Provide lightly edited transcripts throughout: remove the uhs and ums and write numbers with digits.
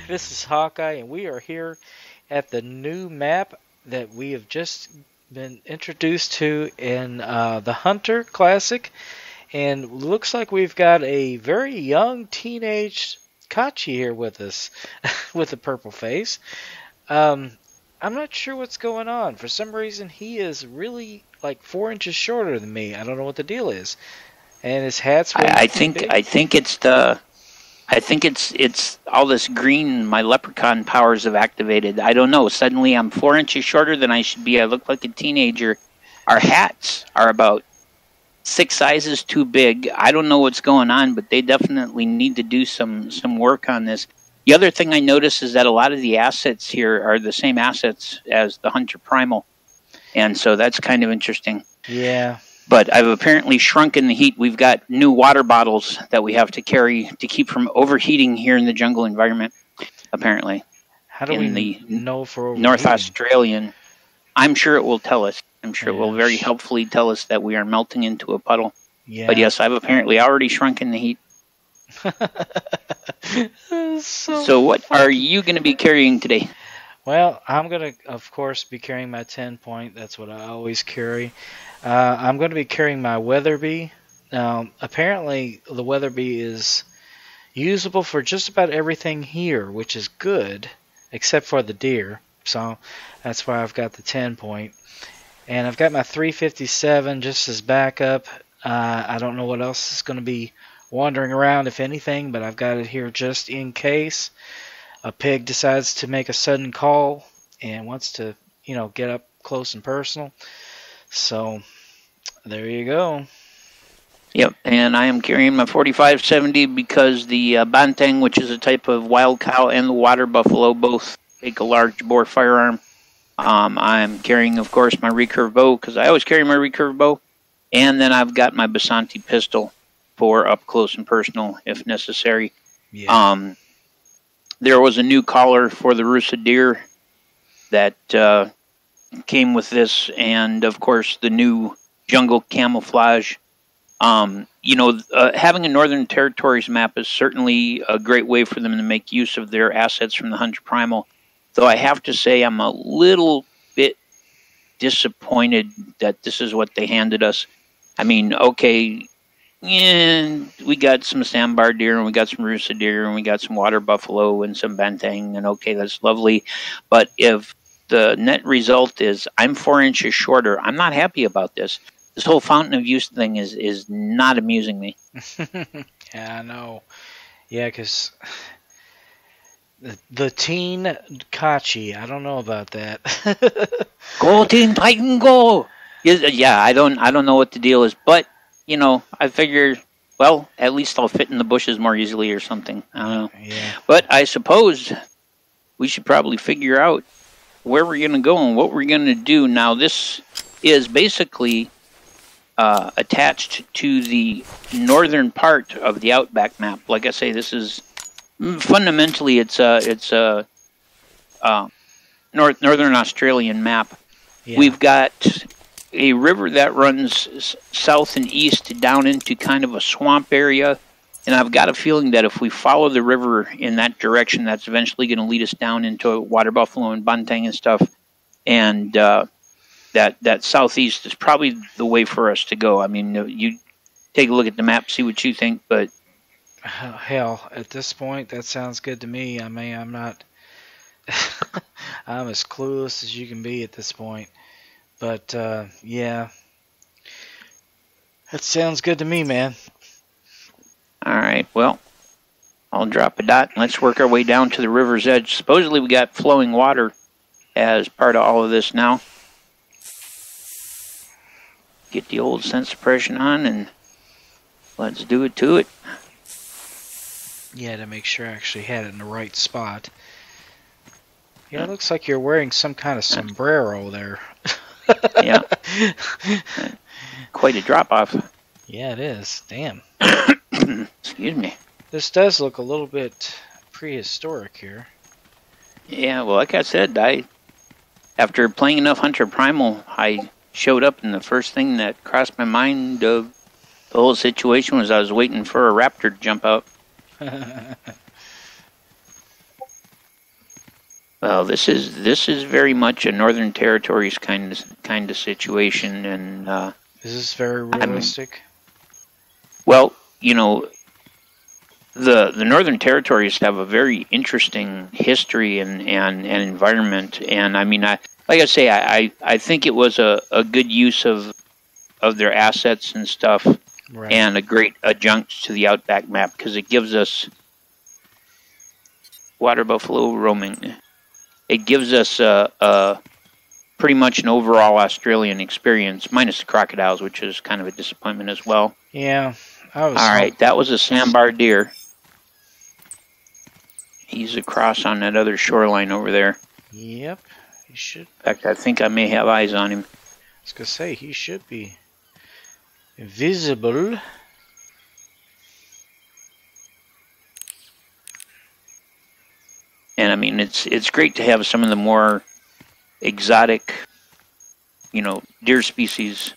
This is Hawkeye, and we are here at the new map that we have just been introduced to in the Hunter Classic. And looks like we've got a very young teenage Kache here with us, with a purple face. I'm not sure what's going on. For some reason, he is really like 4 inches shorter than me. I don't know what the deal is. And his hat's I think it's all this green my leprechaun powers have activated. I don't know. Suddenly I'm 4 inches shorter than I should be. I look like a teenager. Our hats are about 6 sizes too big. I don't know what's going on, but they definitely need to do some work on this. The other thing I notice is that a lot of the assets here are the same assets as the Hunter Primal. And so that's kind of interesting. Yeah. But I've apparently shrunk in the heat. We've got new water bottles that we have to carry to keep from overheating here in the jungle environment, apparently. How do we know for overheating? North Australian. I'm sure it will tell us. I'm sure it will very helpfully tell us that we are melting into a puddle. Yeah. But yes, I've apparently already shrunk in the heat. So what are you going to be carrying today? Well, I'm going to, of course, be carrying my 10-point. That's what I always carry. I'm going to be carrying my Weatherby. Now, apparently, the Weatherby is usable for just about everything here, which is good, except for the deer. So that's why I've got the 10-point. And I've got my 357 just as backup. I don't know what else is going to be wandering around, if anything, but I've got it here just in case a pig decides to make a sudden call and wants to, get up close and personal. So there you go. Yep, and I am carrying my 4570 because the Barteng, which is a type of wild cow, and the water buffalo both take a large bore firearm. I'm carrying, of course, my recurve bow because I always carry my recurve bow. And then I've got my Basanti pistol for up close and personal if necessary. Yeah. There was a new collar for the Rusa Deer that came with this, and of course the new jungle camouflage. Having a Northern Territories map is certainly a great way for them to make use of their assets from the Hunter Primal. Though I have to say I'm a little bit disappointed that this is what they handed us. I mean, okay, we got some Sambar Deer, and we got some Rusa Deer, and we got some water buffalo and some Barteng, and okay, that's lovely. But if the net result is I'm 4 inches shorter, I'm not happy about this. This whole fountain of youth thing is not amusing me. Yeah, I know. Yeah, because the teen Kache, I don't know about that. Go Teen Titan, go! Yeah, I don't know what the deal is, but I figure, well, at least I'll fit in the bushes more easily or something. I don't know. Yeah. But I suppose we should probably figure out where we're going to go and what we're going to do. Now, this is basically attached to the northern part of the Outback map. Like I say, this is fundamentally it's a Northern Australian map. Yeah. We've got a river that runs south and east down into kind of a swamp area, and I've got a feeling that if we follow the river in that direction, that's eventually going to lead us down into water buffalo and Barteng and stuff, and that southeast is probably the way for us to go. I mean, you take a look at the map, see what you think, but hell, at this point, that sounds good to me. I mean, I'm not I'm as clueless as you can be at this point. But, yeah, that sounds good to me, man. All right, well, I'll drop a dot and let's work our way down to the river's edge. Supposedly we got flowing water as part of all of this now. Get the old sense of suppression on and let's do it to it. Yeah, to make sure I actually had it in the right spot. Yeah, it looks like you're wearing some kind of sombrero there. Yeah. Quite a drop-off. Yeah, it is. Damn. Excuse me. This does look a little bit prehistoric here. Yeah, well, like I said, after playing enough Hunter Primal, I showed up, and the first thing that crossed my mind of the whole situation was I was waiting for a raptor to jump out. Well, this is very much a Northern Territories kind of situation, and is this very realistic? Well, you know, the Northern Territories have a very interesting history and environment, and I mean, like I say, I think it was a good use of their assets and stuff, right. And a great adjunct to the Outback map because it gives us water buffalo roaming. It gives us pretty much an overall Australian experience, minus the crocodiles, which is kind of a disappointment as well. Yeah, all right, that was a Sambar Deer. He's across on that other shoreline over there. Yep, he should. In fact, I think I may have eyes on him. I was gonna say he should be visible. And I mean, it's great to have some of the more exotic, you know, deer species.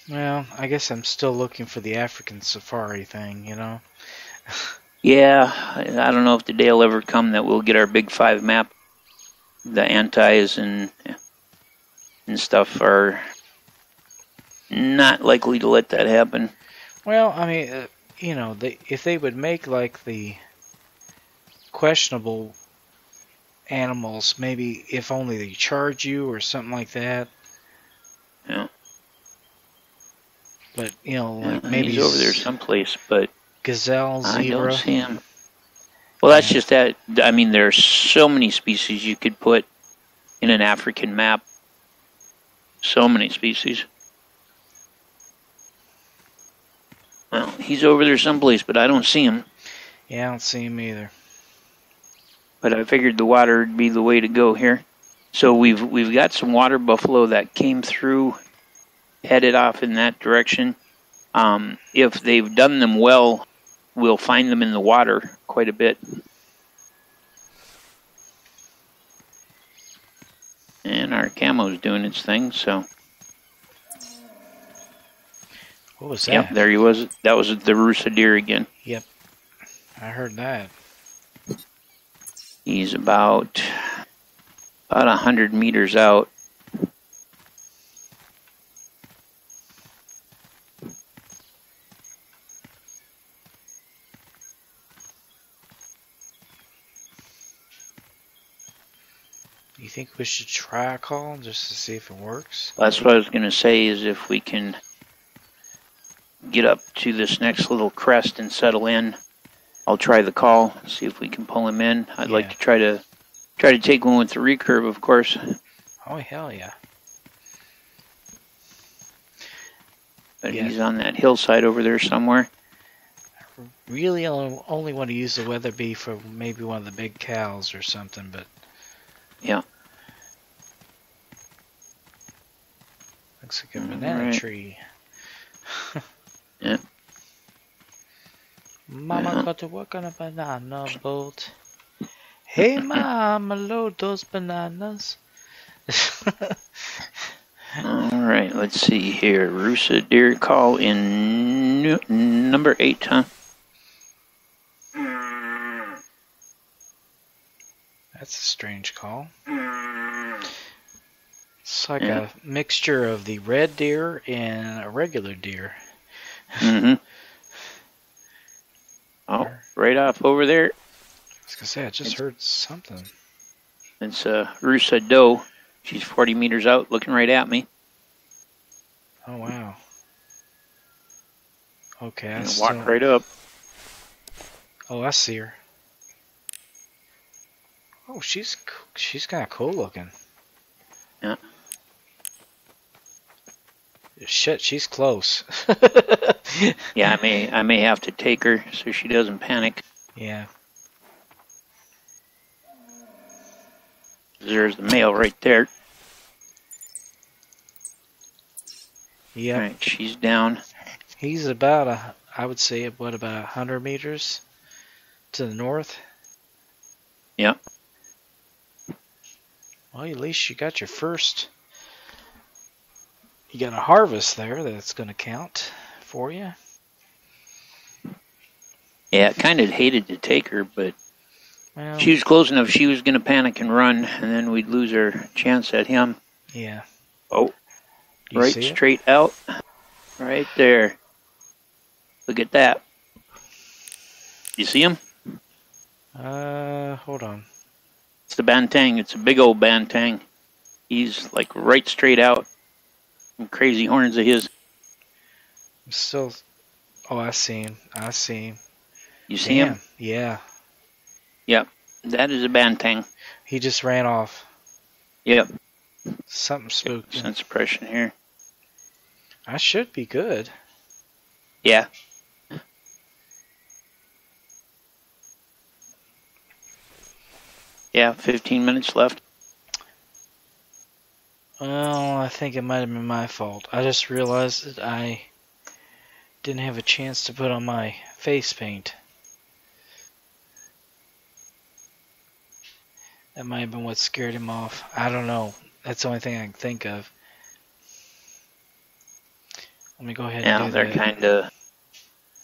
Well, I guess I'm still looking for the African safari thing, you know. Yeah, I don't know if the day will ever come that we'll get our Big 5 map. The antis and stuff are not likely to let that happen. Well, I mean, you know, if they would make like the questionable animals, maybe if only they charge you or something like that. Yeah. But you know, like maybe he's over there someplace, but gazelle, zebra. I don't see him. Well, that's just that. I mean, there's so many species you could put in an African map. So many species. Well, he's over there someplace, but I don't see him. Yeah, I don't see him either. But I figured the water would be the way to go here. So we've got some water buffalo that came through, headed off in that direction. If they've done them well, we'll find them in the water quite a bit. And our camo's doing its thing, so. What was that? Yep, there he was. That was the Rusa Deer again. Yep, I heard that. He's about 100 meters out. Do you think we should try a call just to see if it works? That's what I was going to say, is if we can get up to this next little crest and settle in, I'll try the call, see if we can pull him in. I'd like to try to take one with the recurve, of course. Oh, hell yeah. But he's on that hillside over there somewhere. I really only want to use the Weatherby for maybe one of the big cows or something, but... Yeah. Looks like a banana tree. Yeah. Mama got to work on a banana boat. Hey, Mama, load those bananas. Alright, let's see here. Rusa Deer call in number 8, huh? That's a strange call. It's like a mixture of the red deer and a regular deer. Mm-hmm. Oh, right off over there. I was going to say, I just heard something. It's Rusa Doe. She's 40 meters out, looking right at me. Oh, wow. Okay, And walk right up. Oh, I see her. Oh, she's kind of cool looking. Yeah. Shit, she's close. Yeah, I may have to take her so she doesn't panic. Yeah. There's the male right there. Yep. All right, she's down. He's about I would say about 100 meters to the north. Yep. Well, at least you got your first. You got a harvest there that's going to count for you. Yeah, I kind of hated to take her, but Well, she was close enough. She was going to panic and run, and then we'd lose our chance at him. yeah. Oh, You right see it? straight out. Right there. Look at that. You see him? Hold on. It's the Barteng. It's a big old Barteng. He's like right straight out. And crazy horns of his. I'm still. Oh, I see him. I see him. You see him? Yeah. Yep. That is a Barteng. He just ran off. Yep. Something spooked him. Scent suppression here. I should be good. Yeah. Yeah, 15 minutes left. Well, I think it might have been my fault. I just realized that I didn't have a chance to put on my face paint. That might have been what scared him off. I don't know. That's the only thing I can think of. Let me go ahead and do They're that.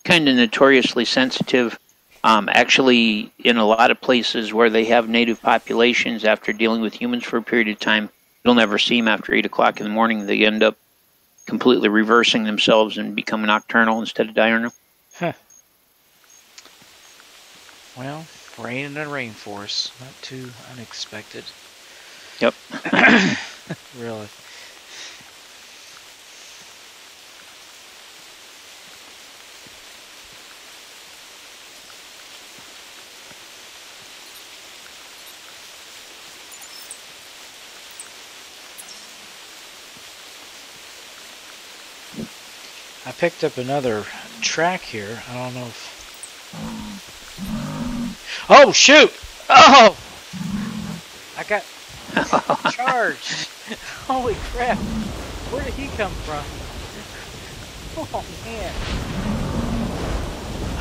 kind of notoriously sensitive. Actually, in a lot of places where they have native populations, after dealing with humans for a period of time, you'll never see them after 8 o'clock in the morning. They end up completely reversing themselves and becoming nocturnal instead of diurnal. Huh. Well, rain in the rainforest. Not too unexpected. Yep. Really. I picked up another track here. I don't know if... Oh, shoot! Oh! I got charged. Holy crap. Where did he come from? Oh,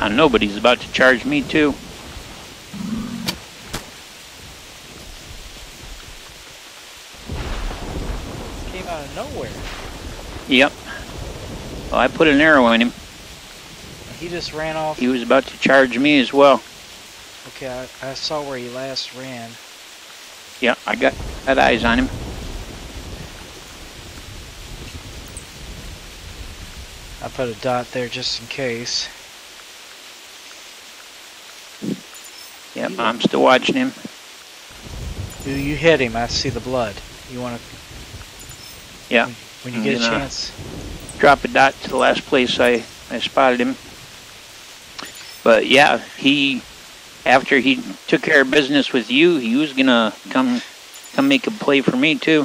man. Nobody's about to charge me, too. Came out of nowhere. Yep. Well, I put an arrow in him. He just ran off. He was about to charge me as well. Okay, I saw where he last ran. Yeah, I got eyes on him. I put a dot there just in case. Yep, I'm still watching him. You hit him. I see the blood. You want to... Yeah. When you get a chance. Drop a dot to the last place I spotted him. But yeah, after he took care of business with you, he was gonna come make a play for me too.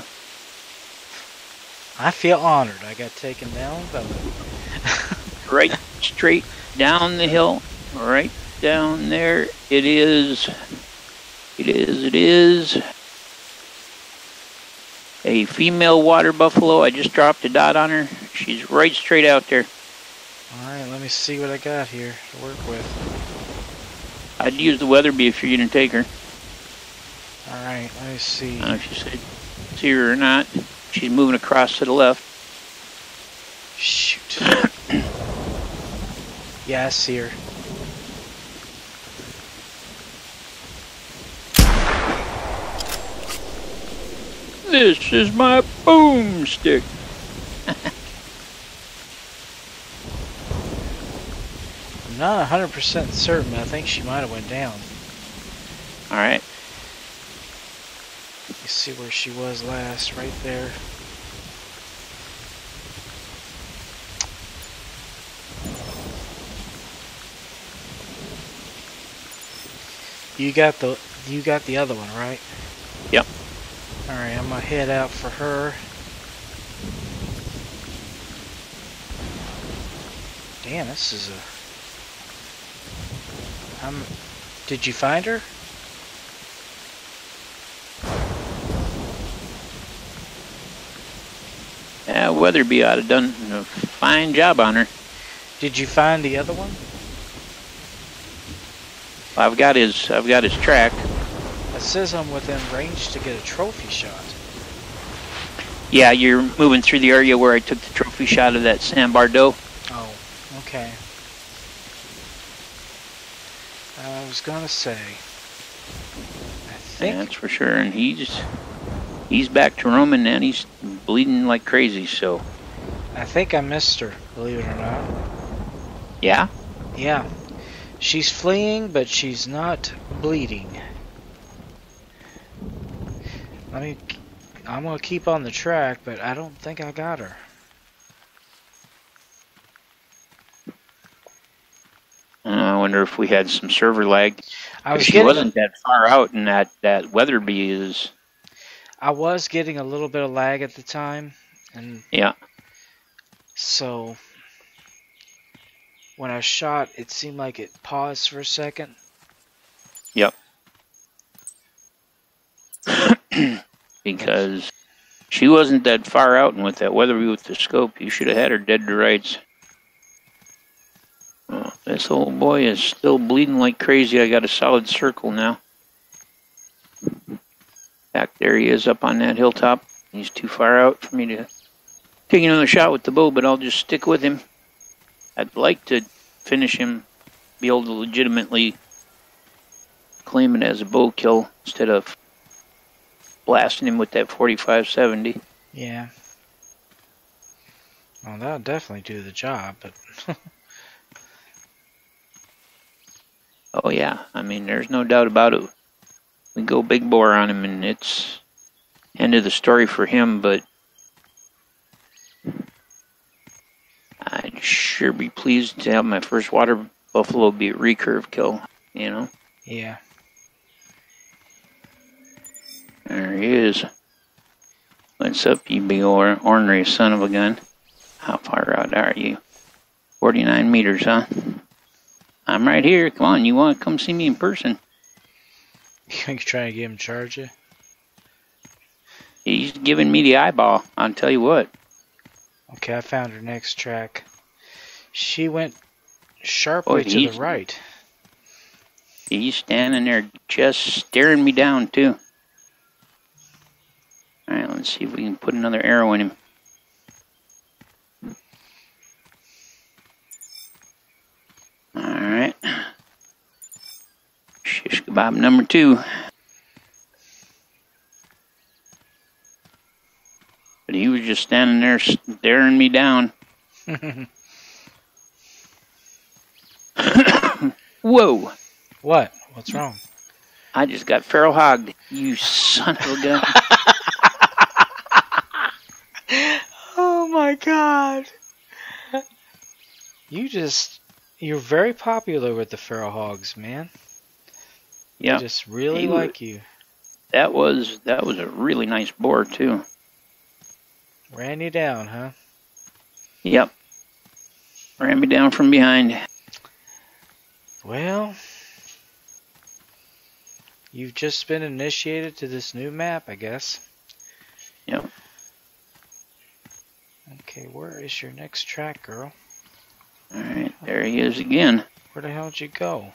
I feel honored. I got taken down, but Right straight down the hill, right down there. It is a female water buffalo. I just dropped a dot on her. She's right straight out there. Alright, let me see what I got here to work with. I'd use the Weatherby if you're going to take her. Alright, let me see. I don't know if you see her or not. She's moving across to the left. Shoot. Yeah, I see her. This is my boomstick. I'm not 100% certain, but I think she might have went down. Alright. You see where she was last, right there. You got the other one, right? Yep. All right, I'm gonna head out for her. Damn, this is a. Did you find her? Yeah, Weatherby ought to have done a fine job on her. Did you find the other one? I've got his track. It says I'm within range to get a trophy shot. Yeah, you're moving through the area where I took the trophy shot of that Sambar doe. Oh, okay. I was gonna say. I think That's for sure, and he's back to roaming and he's bleeding like crazy. So. I think I missed her. Believe it or not. Yeah. Yeah. She's fleeing, but she's not bleeding. I'm gonna keep on the track, but I don't think I got her. I wonder if we had some server lag. She wasn't that far out, and that Weatherby is. I was getting a little bit of lag at the time, and yeah. So when I shot, it seemed like it paused for a second. Yep. Because she wasn't that far out, and with that Weatherby with the scope, you should have had her dead to rights. Oh, this old boy is still bleeding like crazy. I got a solid circle now. Back there he is up on that hilltop. He's too far out for me to take another shot with the bow, but I'll just stick with him. I'd like to finish him, be able to legitimately claim it as a bow kill instead of blasting him with that 45-70. Yeah. Well, that'll definitely do the job, but... Oh, yeah. I mean, there's no doubt about it. We go big bore on him, and it's end of the story for him, but I'd sure be pleased to have my first water buffalo be a recurve kill, you know? Yeah. There he is. What's up, you big old ornery son of a gun? How far out are you? 49 meters, huh? I'm right here. Come on, you want to come see me in person? You trying to get him to charge you? He's giving me the eyeball, I'll tell you what. Okay, I found her next track. She went sharply to the right. He's standing there just staring me down, too. Alright, let's see if we can put another arrow in him. Alright. Shish kebab number 2. But he was just standing there staring me down. Whoa! What? What's wrong? I just got feral hogged, you son of a gun. Oh my god. You're very popular with the feral hogs, man. Yeah. They just really like you. That was a really nice boar too. Ran you down, huh? Yep. Ran me down from behind. Well, you've just been initiated to this new map, I guess. Yep. Okay, where is your next track, girl? Alright, there he is again. Where the hell did you go?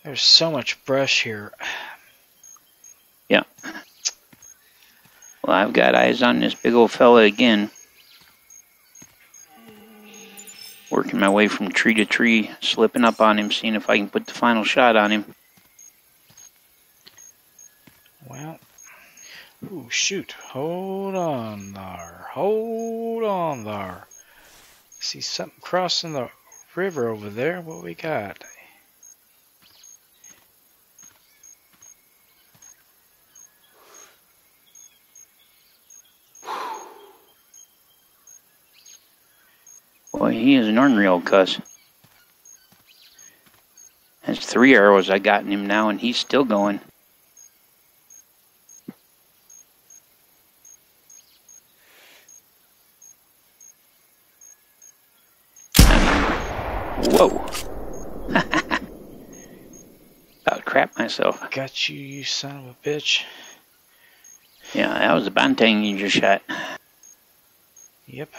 There's so much brush here. Yeah. Well, I've got eyes on this big old fella again. Working my way from tree to tree, slipping up on him, seeing if I can put the final shot on him. Well, ooh, shoot. Hold on there. Hold on there. See something crossing the river over there. What we got? Boy, he is an ornery old cuss. That's 3 arrows I got in him now, and he's still going. Whoa. About crap myself. Got you, you son of a bitch. Yeah, that was a Barteng you just shot. Yep.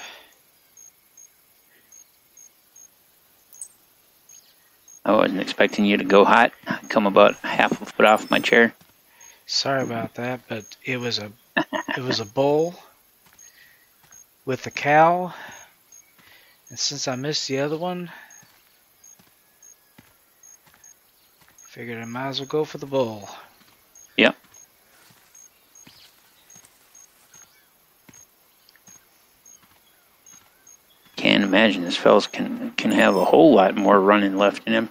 I wasn't expecting you to go hot. I come about half a foot off my chair. Sorry about that, but it was a bull with a cow, and since I missed the other one, figured I might as well go for the bull. Yep. Can't imagine this fella's can have a whole lot more running left in him.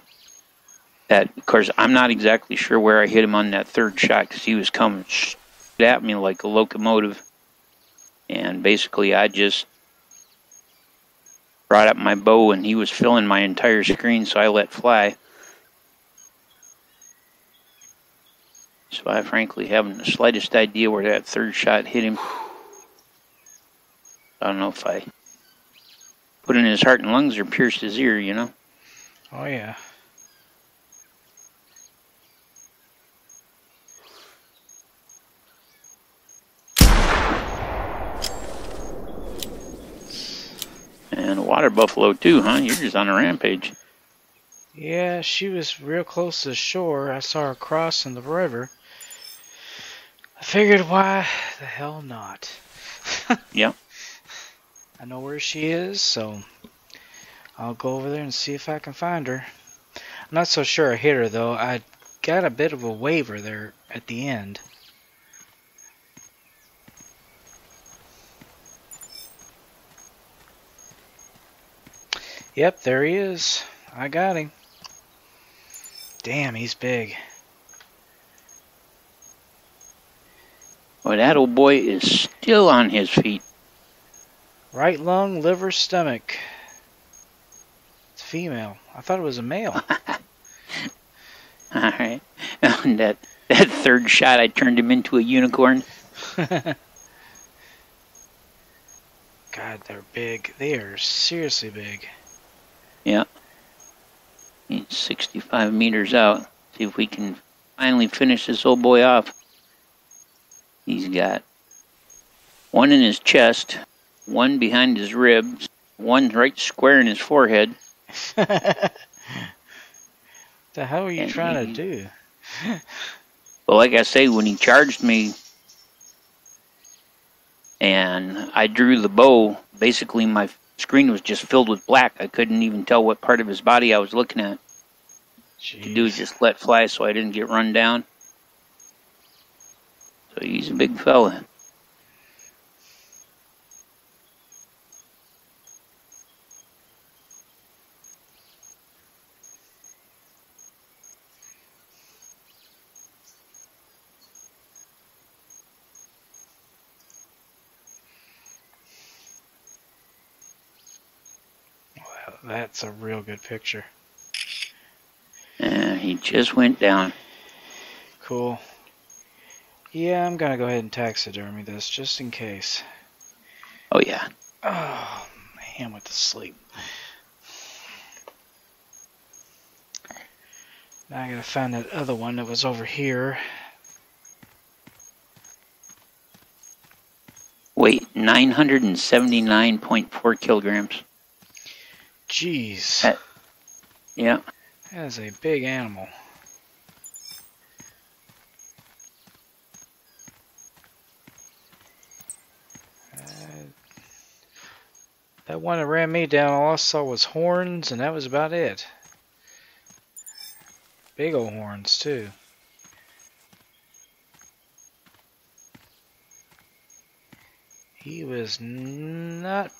That, of course, I'm not exactly sure where I hit him on that third shot because he was coming at me like a locomotive. And basically, I just brought up my bow and he was filling my entire screen, so I let fly. So I frankly haven't the slightest idea where that third shot hit him. I don't know if I put in his heart and lungs or pierced his ear, you know? Oh, yeah. And a water buffalo, too, huh? You're just on a rampage. Yeah, she was real close to the shore. I saw her crossing the river. I figured, why the hell not? Yep. I know where she is, so I'll go over there and see if I can find her. I'm not so sure I hit her, though. I got a bit of a waver there at the end. Yep, there he is. I got him. Damn, he's big. Well, that old boy is still on his feet. Right lung, liver, stomach. It's female. I thought it was a male. Alright. And that third shot, I turned him into a unicorn. God, they're big. They are seriously big. Yeah. He's 65 meters out. See if we can finally finish this old boy off. He's got one in his chest, one behind his ribs, one right square in his forehead. The hell are you trying to do? Well, like I say, when he charged me and I drew the bow, basically my screen was just filled with black. I couldn't even tell what part of his body I was looking at. Jeez. To do is just let fly so I didn't get run down. So he's a big fella. Well, that's a real good picture. He just went down. Cool. Yeah, I'm gonna go ahead and taxidermy this just in case. Oh yeah. Oh, man, went to sleep. Now I gotta find that other one that was over here. Weight 979.4 kilograms. Jeez. Yeah. That is a big animal. That one that ran me down, all I saw was horns, and that was about it. Big old horns, too. He was not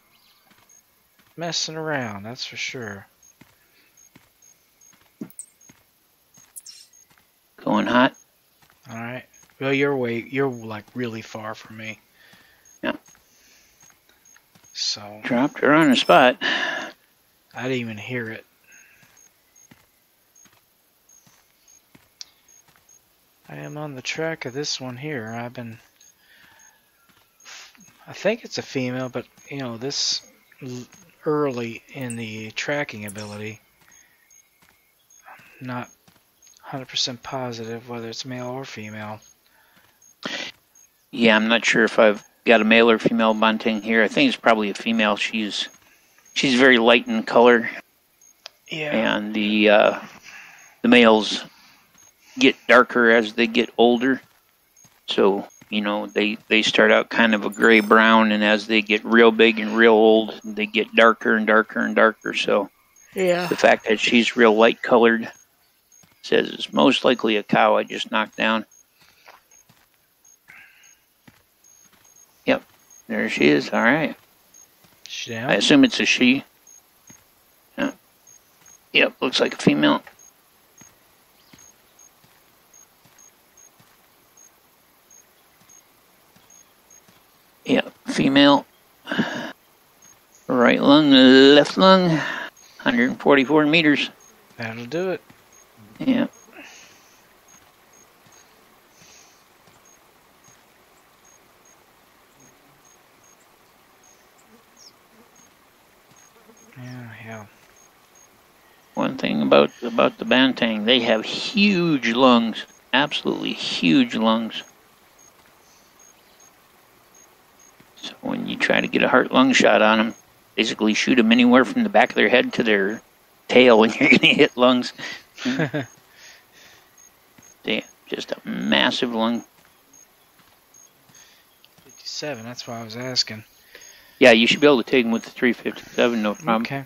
messing around, that's for sure. Going hot. Alright. Well, you're like really far from me. Yeah. So. Dropped her on the spot. I didn't even hear it. I am on the track of this one here. I think it's a female, but you know, this early in the tracking ability, I'm not 100% positive whether it's male or female. Yeah, I'm not sure if I've got a male or female Barteng here. I think it's probably a female. She's very light in color. Yeah. And the males get darker as they get older. So, you know, they start out kind of a gray brown, and as they get real big and real old, they get darker and darker and darker. So Yeah. the fact that she's real light colored says it's most likely a cow I just knocked down. Yep, there she is. All right. She down? I assume it's a she. Yeah. Yep, looks like a female. Yep, female. Right lung, left lung. 144 meters. That'll do it. Yeah. Yeah. One thing about the Barteng, they have huge lungs, absolutely huge lungs. So when you try to get a heart-lung shot on them, basically shoot them anywhere from the back of their head to their tail, and you're going to hit lungs. Damn, just a massive lung. 57, that's why I was asking. Yeah, you should be able to take them with the 357, no problem. Okay.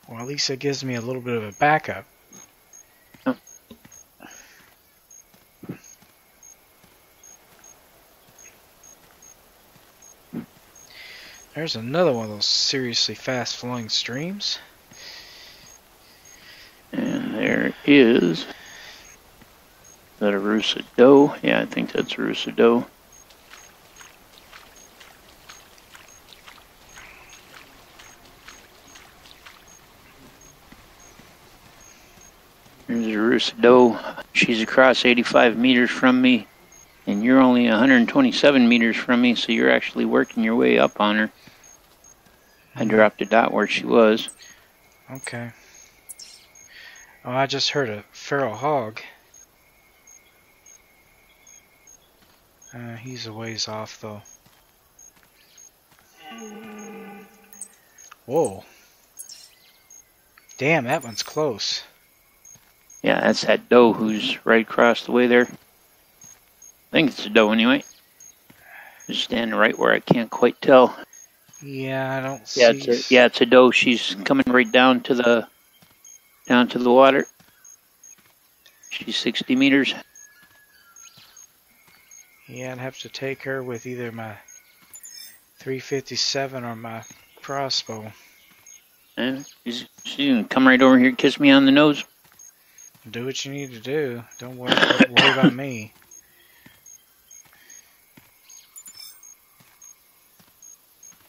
Well, at least it gives me a little bit of a backup. Oh. There's another one of those seriously fast-flowing streams. And there is... Is that a Rusa doe? Yeah, I think that's a Rusa doe. There's a Rusa doe. She's across 85 meters from me, and you're only 127 meters from me, so you're actually working your way up on her. I dropped a dot where she was. Okay. Oh, I just heard a feral hog. He's a ways off, though. Whoa. Damn, that one's close. Yeah, that's that doe who's right across the way there. I think it's a doe anyway. Just standing right where I can't quite tell. Yeah, I don't see. It's a doe. She's coming right down to the water. She's 60 meters. Yeah, I'd have to take her with either my 357 or my crossbow. Yeah, she's gonna come right over here and kiss me on the nose. Do what you need to do. Don't worry about me.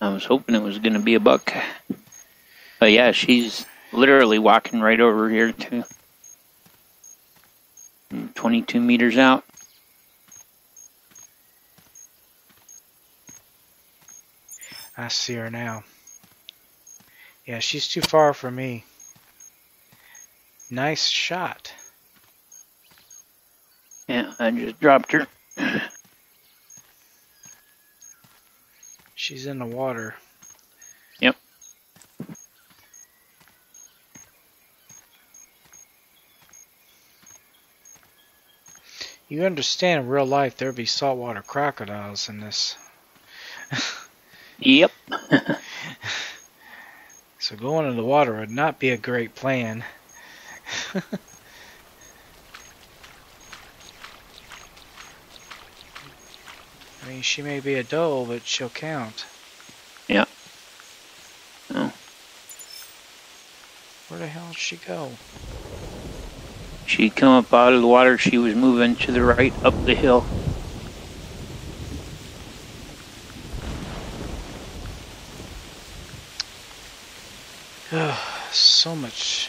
I was hoping it was going to be a buck. But yeah, she's literally walking right over here too. 22 meters out. I see her now. Yeah, she's too far for me. Nice shot. Yeah, I just dropped her. She's in the water. Yep. You understand in real life there'd be saltwater crocodiles in this. Yep. So going in the water would not be a great plan. I mean, she may be a doe, but she'll count. Yeah. Oh. Where the hell did she go? She'd come up out of the water. She was moving to the right up the hill. So much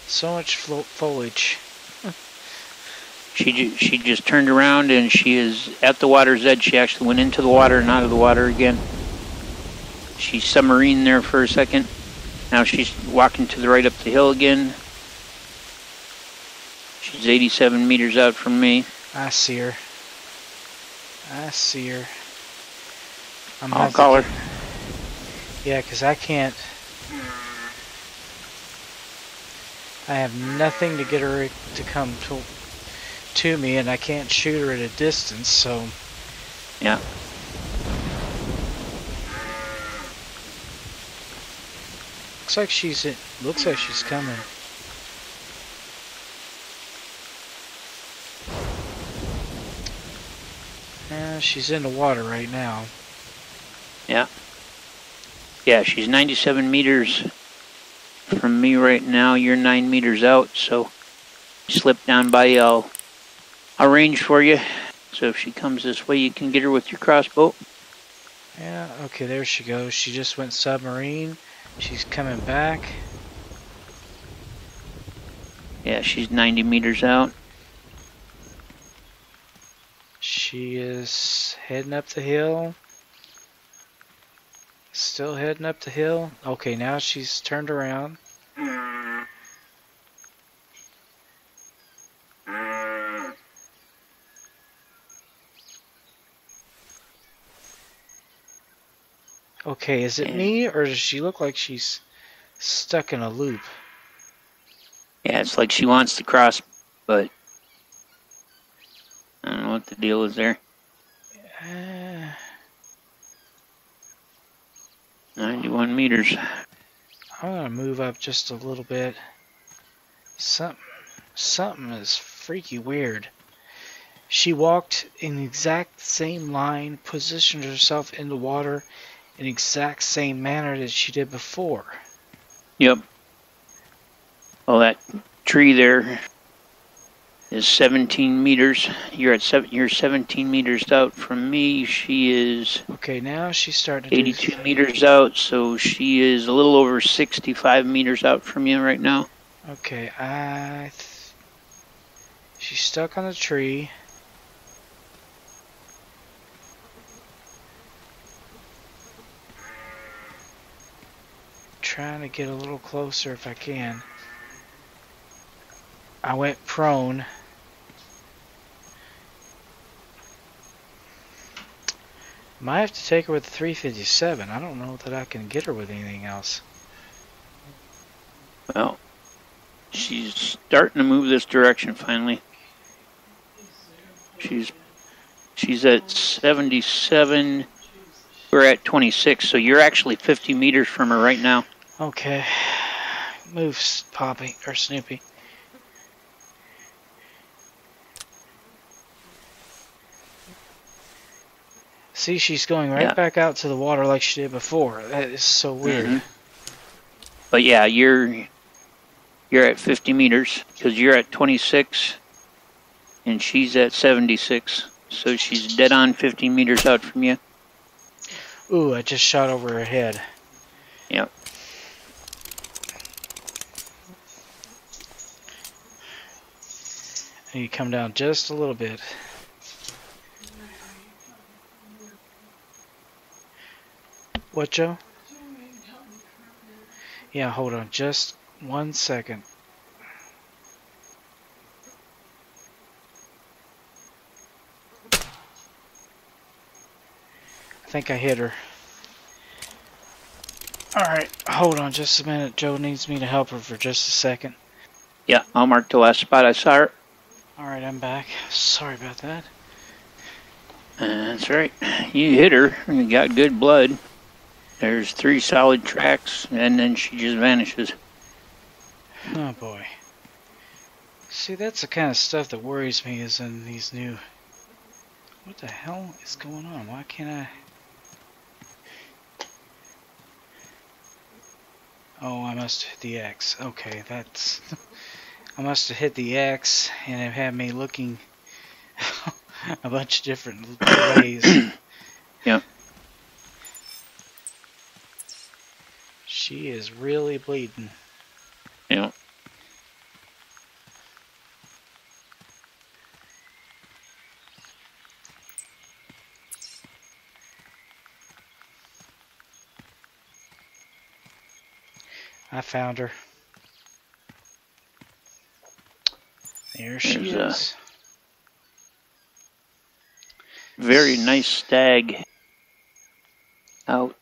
foliage. She just turned around and she is at the water's edge. She actually went into the water and out of the water again. She submarined there for a second. Now she's walking to the right up the hill again. She's 87 meters out from me. I see her. I see her. I'll call her. Yeah, because I can't. I have nothing to get her to come to me, and I can't shoot her at a distance, so. Yeah. Looks like she's coming. She's in the water right now. Yeah. Yeah, she's 97 meters from me right now. You're 9 meters out, so slip down by you. I'll range for you. So if she comes this way, you can get her with your crossbow. Yeah, okay, there she goes. She just went submarine. She's coming back. Yeah, she's 90 meters out. She is heading up the hill. Still heading up the hill. Okay, now she's turned around. Okay, is it me, or does she look like she's stuck in a loop? Yeah, it's like she wants to cross, but I don't know what the deal is there. 91 meters. I'm gonna move up just a little bit. Something is freaky weird. She walked in the exact same line, positioned herself in the water in the exact same manner that she did before. Yep. Well, that tree there is 17 meters. You're 17 meters out from me. She is okay. Now she's starting to 82 meters out, so she is a little over 65 meters out from you right now. Okay, she's stuck on the tree. Trying to get a little closer if I can. I went prone. Might have to take her with the 357. I don't know that I can get her with anything else. Well, she's starting to move this direction finally. She's at 77. We're at 26, so you're actually 50 meters from her right now. Okay. Move, Poppy, or Snoopy. See, she's going right back out to the water like she did before. That is so weird. Mm-hmm. But yeah, you're at 50 meters because you're at 26 and she's at 76. So she's dead on 50 meters out from you. Ooh, I just shot over her head. Yep. And you come down just a little bit. What, Joe? Yeah, hold on just 1 second. I think I hit her. Alright, hold on just a minute. Joe needs me to help her for just a second. Yeah, I'll mark the last spot I saw her. Alright, I'm back. Sorry about that. That's right. You hit her. You got good blood. There's 3 solid tracks, and then she just vanishes. Oh boy. See, that's the kind of stuff that worries me is in these new... What the hell is going on? Why can't I... Oh, I must have hit the X. Okay, that's... I must have hit the X, and it had me looking a bunch of different ways. Yep. She is really bleeding. Yeah. I found her. There she is. Very nice stag out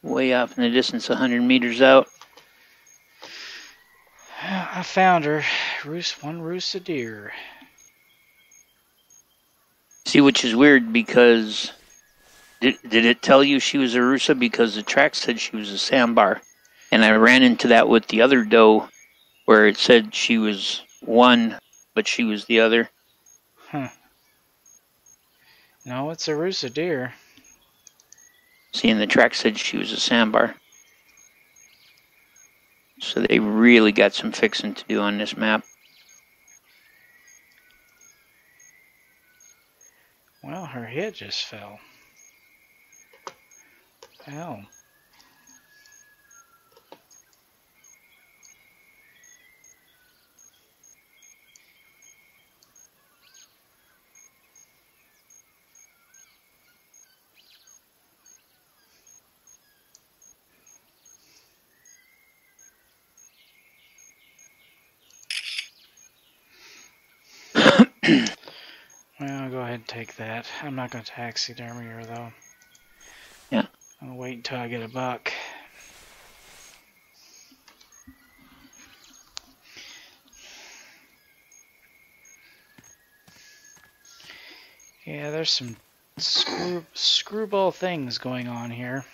way off in the distance, 100 meters out. I found her. One Rusa Deer. See, which is weird because did it tell you she was a Rusa? Because the track said she was a Sambar. And I ran into that with the other doe where it said she was one, but she was the other. Huh. No, it's a Rusa Deer. See, and the track said she was a Sambar. So they really got some fixing to do on this map. Well, her head just fell. Ow. Well, I'll go ahead and take that. I'm not going to taxidermy her, though. Yeah. I'll wait until I get a buck. Yeah, there's some screwball things going on here.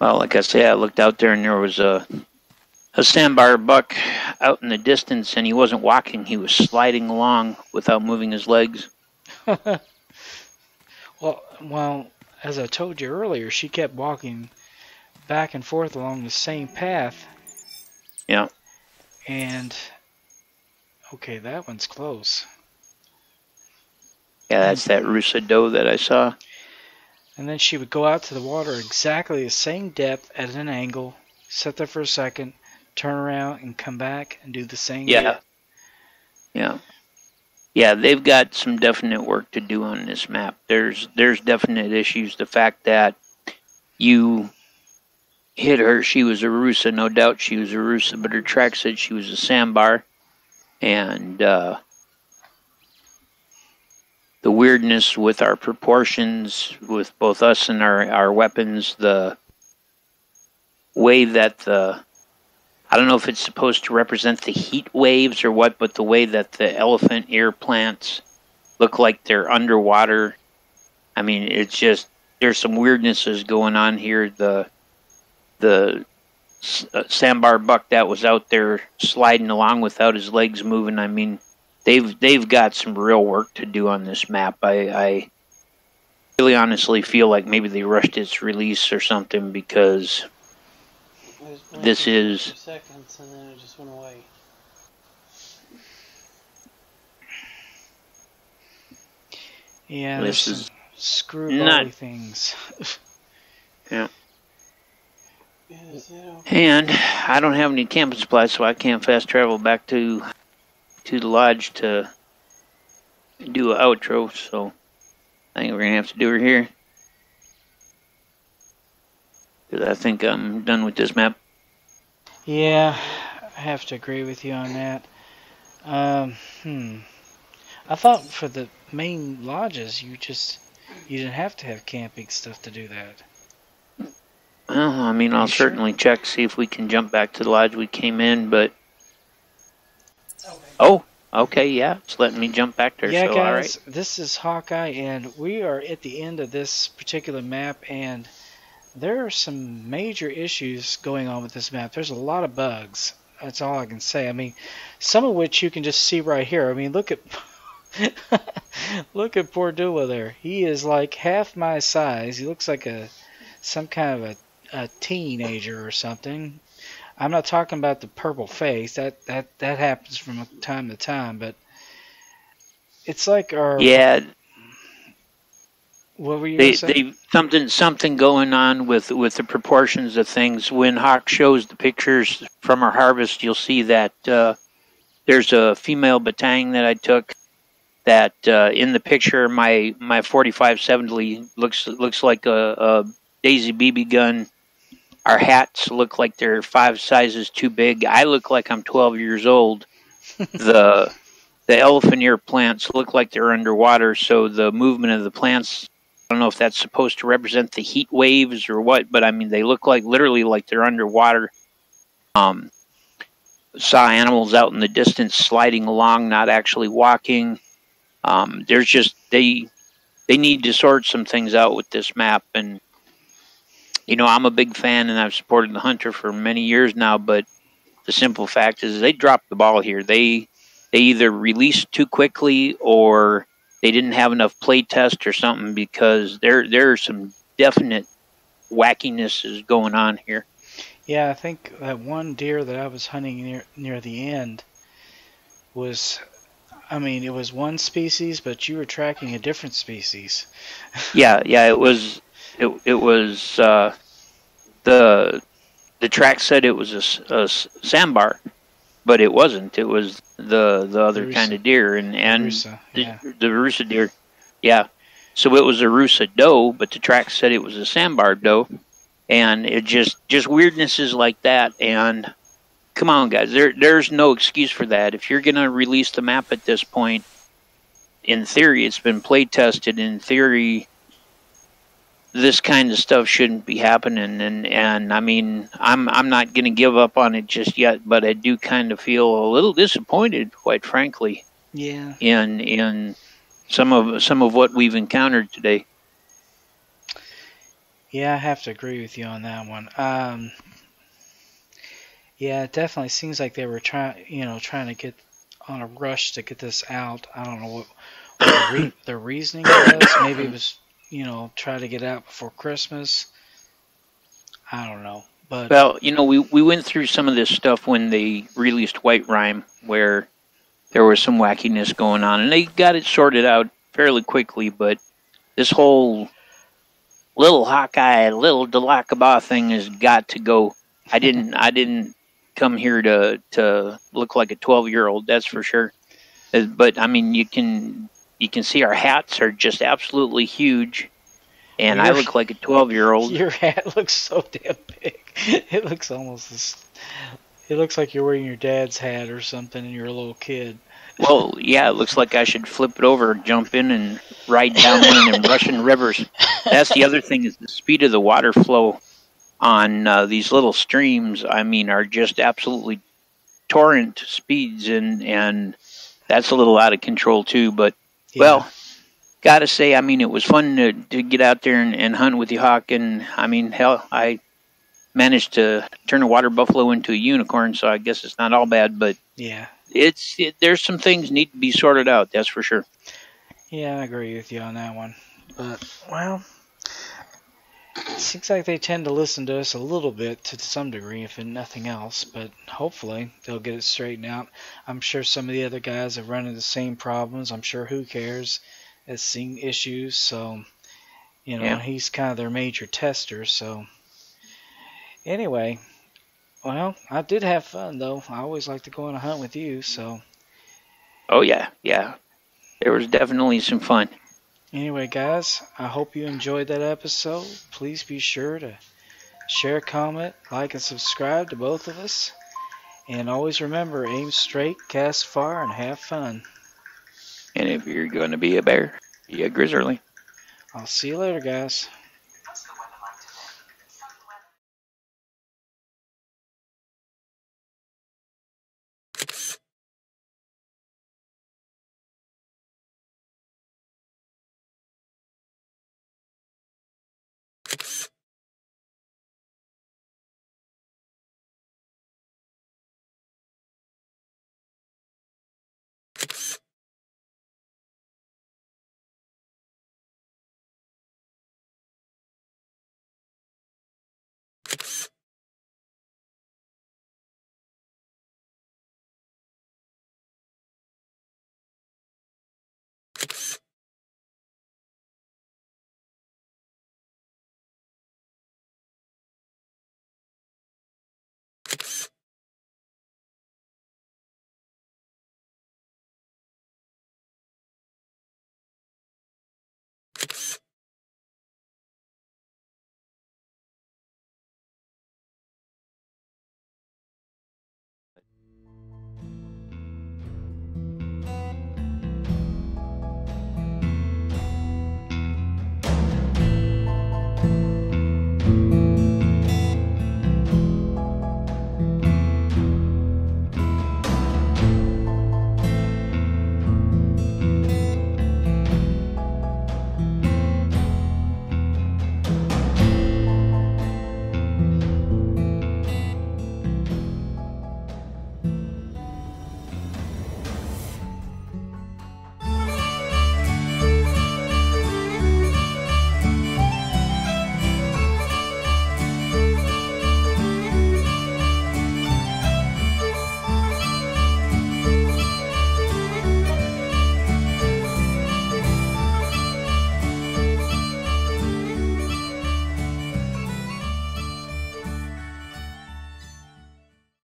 Well, like I say, I looked out there and there was a sandbar buck out in the distance, and he wasn't walking. He was sliding along without moving his legs. Well, as I told you earlier, she kept walking back and forth along the same path. Yeah. And, okay, that one's close. Yeah, that's that Rusa doe that I saw. And then she would go out to the water exactly the same depth at an angle, sit there for a second, turn around and come back and do the same. Yeah. Yeah. Yeah, they've got some definite work to do on this map. There's definite issues. The fact that you hit her, she was a Rusa, no doubt she was a Rusa, but her track said she was a Sambar. And the weirdness with our proportions, with both us and our weapons, the way that I don't know if it's supposed to represent the heat waves or what, but the way that the elephant ear plants look like they're underwater. I mean, it's just, there's some weirdnesses going on here. The sandbar buck that was out there sliding along without his legs moving, I mean, they've got some real work to do on this map. I really honestly feel like maybe they rushed its release or something, because this is seconds and then it just went away. Yeah, this there's is screwball things. Yeah. And I don't have any camping supplies, so I can't fast travel back to the lodge to do an outro, so I think we're gonna have to do her here, because I think I'm done with this map. Yeah, I have to agree with you on that. I thought for the main lodges you didn't have to have camping stuff to do that. Well, I mean, I'll certainly check, see if we can jump back to the lodge we came in, but oh, okay, yeah, it's letting me jump back there. Yeah, so, guys, all right. This is Hawkeye, and we are at the end of this particular map, and there are some major issues going on with this map. There's a lot of bugs. That's all I can say. I mean, some of which you can just see right here. I mean, look at look at poor Dula there. He is like half my size. He looks like some kind of a teenager or something. I'm not talking about the purple face. That happens from time to time, but it's like our What were you going to say? Something going on with the proportions of things. When Hawk shows the pictures from our harvest, you'll see that there's a female Barteng that I took. That in the picture, my 45-70 looks like a Daisy BB gun Our hats look like they're 5 sizes too big. I look like I'm 12 years old. The elephant ear plants look like they're underwater, so the movement of the plants, I don't know if that's supposed to represent the heat waves or what, but I mean, they look like literally like they're underwater. Saw animals out in the distance sliding along, not actually walking. There's just, they need to sort some things out with this map. And, you know, I'm a big fan and I've supported the Hunter for many years now, but the simple fact is they dropped the ball here. They either released too quickly or they didn't have enough play test or something, because there are some definite wackinesses going on here. Yeah, I think that one deer that I was hunting near the end was, I mean, it was one species, but you were tracking a different species. Yeah, it was the track said it was a sambar, but it wasn't. It was the other kind of deer, and Rusa, yeah. the Rusa deer. Yeah, so it was a Rusa doe, but the track said it was a sambar doe, and it just weirdnesses like that. And come on, guys, there's no excuse for that. If you're gonna release the map at this point, in theory, it's been play tested. In theory, this kind of stuff shouldn't be happening, and I mean, I'm not going to give up on it just yet, but I do kind of feel a little disappointed, quite frankly. Yeah. In some of what we've encountered today. Yeah, I have to agree with you on that one. Yeah, it definitely seems like they were trying to get on a rush to get this out. I don't know what the reasoning was. Maybe it was, try to get out before Christmas. I don't know. But well, we went through some of this stuff when they released White Rime, where there was some wackiness going on, and they got it sorted out fairly quickly. But this whole little Hawkeye, little Dulakaba thing has got to go. I didn't come here to look like a 12-year-old, that's for sure. But I mean, you can see our hats are just absolutely huge, and I look like a 12-year-old. Your hat looks so damn big. It looks it looks like you're wearing your dad's hat or something, and you're a little kid. Well, yeah, it looks like I should flip it over, jump in, and ride down one of them Russian rivers. That's the other thing, is the speed of the water flow on these little streams. I mean, are just absolutely torrent speeds, and that's a little out of control too. But yeah. Well, gotta say, I mean, it was fun to get out there and hunt with you, Hawk. And I mean, hell, I managed to turn a water buffalo into a unicorn, so I guess it's not all bad. But yeah, there's some things need to be sorted out. That's for sure. Yeah, I agree with you on that one. But well, it seems like they tend to listen to us a little bit to some degree, if nothing else. But hopefully they'll get it straightened out. I'm sure some of the other guys have run into the same problems. I'm sure Who Cares has seen issues. So, yeah. He's kind of their major tester. So, anyway, well, I did have fun, though. I always like to go on a hunt with you. So. Oh, yeah. There was definitely some fun. Anyway, guys, I hope you enjoyed that episode. Please be sure to share, comment, like, and subscribe to both of us. And always remember, aim straight, cast far, and have fun. And if you're going to be a bear, be a grizzly. I'll see you later, guys.